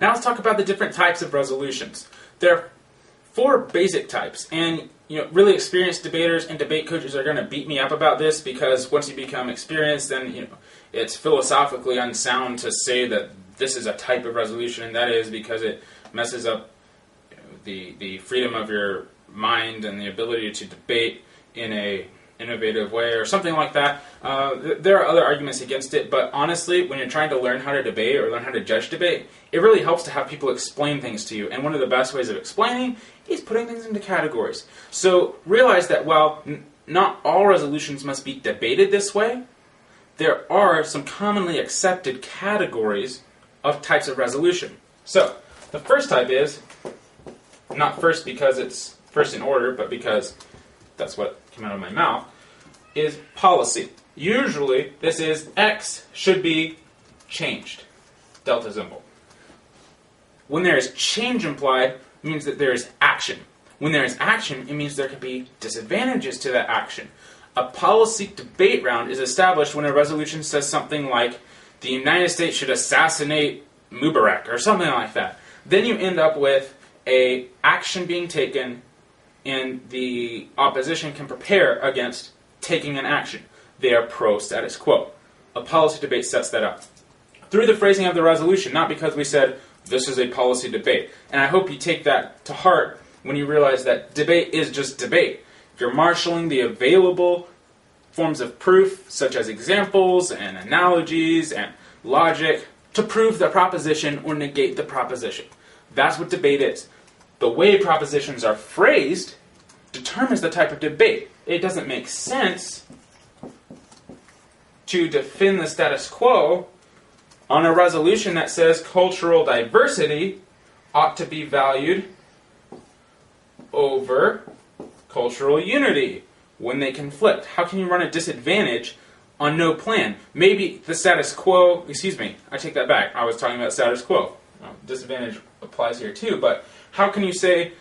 Now let's talk about the different types of resolutions. There are 4 basic types, and really experienced debaters and debate coaches are going to beat me up about this because once you become experienced, then it's philosophically unsound to say that this is a type of resolution, and that is because it messes up the freedom of your mind and the ability to debate in a innovative way or something like that. There are other arguments against it, but honestly, when you're trying to learn how to debate or learn how to judge debate, it really helps to have people explain things to you. And one of the best ways of explaining is putting things into categories. So realize that while not all resolutions must be debated this way, there are some commonly accepted categories of types of resolution. So the first type is, not first because it's first in order, but because that's what came out of my mouth, is policy. Usually, this is X should be changed. Delta symbol. When there is change implied, it means that there is action. When there is action, it means there could be disadvantages to that action. A policy debate round is established when a resolution says something like, the United States should assassinate Mubarak, or something like that. Then you end up with a action being taken, and the opposition can prepare against taking an action. They are pro-status quo. A policy debate sets that up. Through the phrasing of the resolution, not because we said, this is a policy debate. And I hope you take that to heart when you realize that debate is just debate. If you're marshaling the available forms of proof, such as examples and analogies and logic, to prove the proposition or negate the proposition. That's what debate is. The way propositions are phrased determines the type of debate. It doesn't make sense to defend the status quo on a resolution that says cultural diversity ought to be valued over cultural unity when they conflict. How can you run a disadvantage on no plan? Maybe the status quo, I take that back. I was talking about status quo. Disadvantage applies here too, but how can you say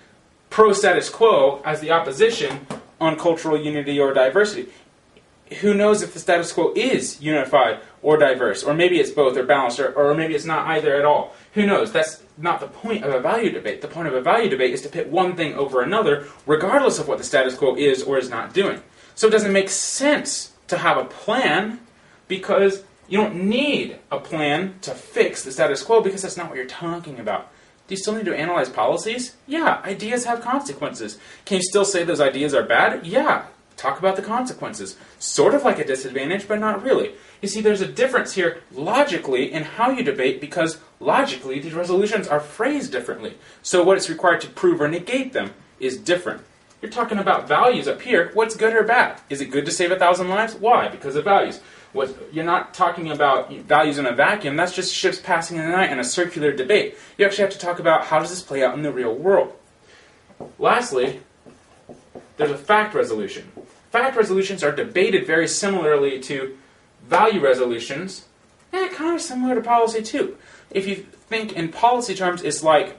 pro-status quo as the opposition on cultural unity or diversity? Who knows if the status quo is unified or diverse, or maybe it's both or balanced, or maybe it's not either at all. Who knows? That's not the point of a value debate. The point of a value debate is to pit one thing over another, regardless of what the status quo is or is not doing. So it doesn't make sense to have a plan, because you don't need a plan to fix the status quo, because that's not what you're talking about. Do you still need to analyze policies? Yeah, ideas have consequences. Can you still say those ideas are bad? Yeah, talk about the consequences. Sort of like a disadvantage, but not really. You see, there's a difference here logically in how you debate, because logically these resolutions are phrased differently. So what is required to prove or negate them is different. You're talking about values up here. What's good or bad? Is it good to save 1,000 lives? Why? Because of values. You're not talking about values in a vacuum. That's just ships passing in the night in a circular debate. You actually have to talk about how does this play out in the real world. Lastly, there's a fact resolution. Fact resolutions are debated very similarly to value resolutions, and kind of similar to policy too. If you think in policy terms, it's like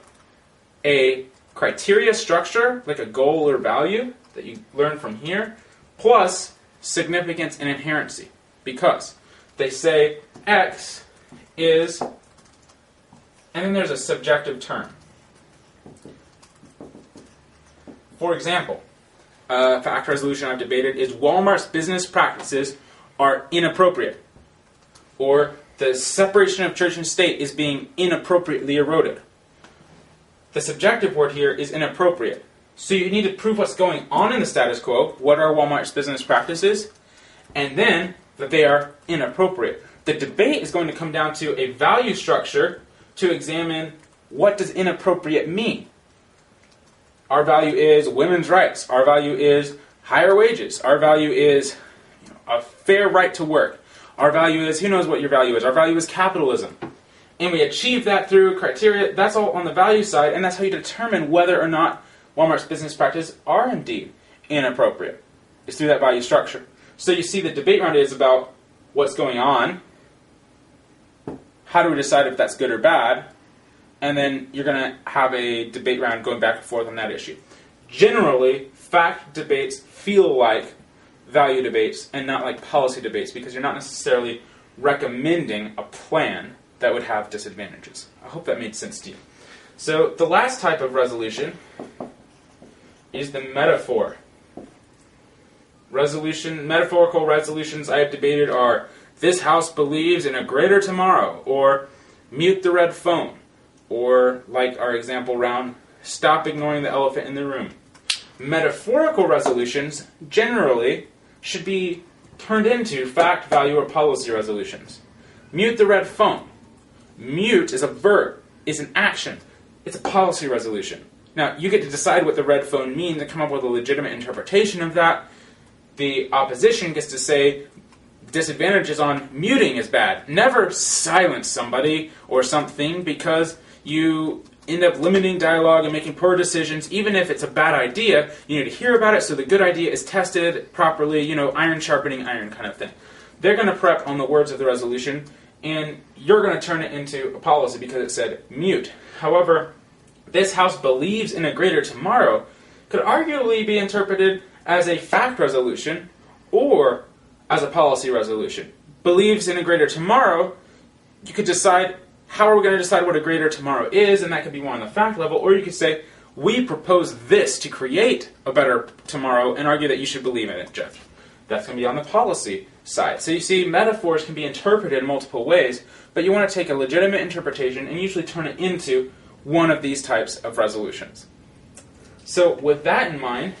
a criteria structure, like a goal or value that you learn from here, plus significance and inherency. Because they say X is, and then there's a subjective term. For example, a fact resolution I've debated is Walmart's business practices are inappropriate, or the separation of church and state is being inappropriately eroded. The subjective word here is inappropriate. So you need to prove what's going on in the status quo, what are Walmart's business practices, and then that they are inappropriate. The debate is going to come down to a value structure to examine what does inappropriate mean. Our value is women's rights. Our value is higher wages. Our value is a fair right to work. Our value is, who knows what your value is? Our value is capitalism. And we achieve that through criteria. That's all on the value side, and that's how you determine whether or not Walmart's business practices are indeed inappropriate. It's through that value structure. So you see the debate round is about what's going on, how do we decide if that's good or bad, and then you're going to have a debate round going back and forth on that issue. Generally, fact debates feel like value debates and not like policy debates, because you're not necessarily recommending a plan, that would have disadvantages. I hope that made sense to you. So the last type of resolution is the metaphor. Metaphorical resolutions I have debated are, this house believes in a greater tomorrow, or mute the red phone, or, like our example round, stop ignoring the elephant in the room. Metaphorical resolutions generally should be turned into fact, value, or policy resolutions. Mute the red phone. Mute is a verb, is an action. It's a policy resolution. Now, you get to decide what the red phone means and come up with a legitimate interpretation of that. The opposition gets to say disadvantages on muting is bad. Never silence somebody or something because you end up limiting dialogue and making poor decisions. Even if it's a bad idea, you need to hear about it so the good idea is tested properly, iron sharpening iron kind of thing. They're going to prep on the words of the resolution, and you're going to turn it into a policy because it said mute. However, this house believes in a greater tomorrow could arguably be interpreted as a fact resolution or as a policy resolution. Believes in a greater tomorrow, you could decide, how are we going to decide what a greater tomorrow is, and that could be more on the fact level, or you could say, we propose this to create a better tomorrow and argue that you should believe in it, Jeff. That's going to be on the policy side. So you see, metaphors can be interpreted in multiple ways, but you want to take a legitimate interpretation and usually turn it into one of these types of resolutions. So with that in mind,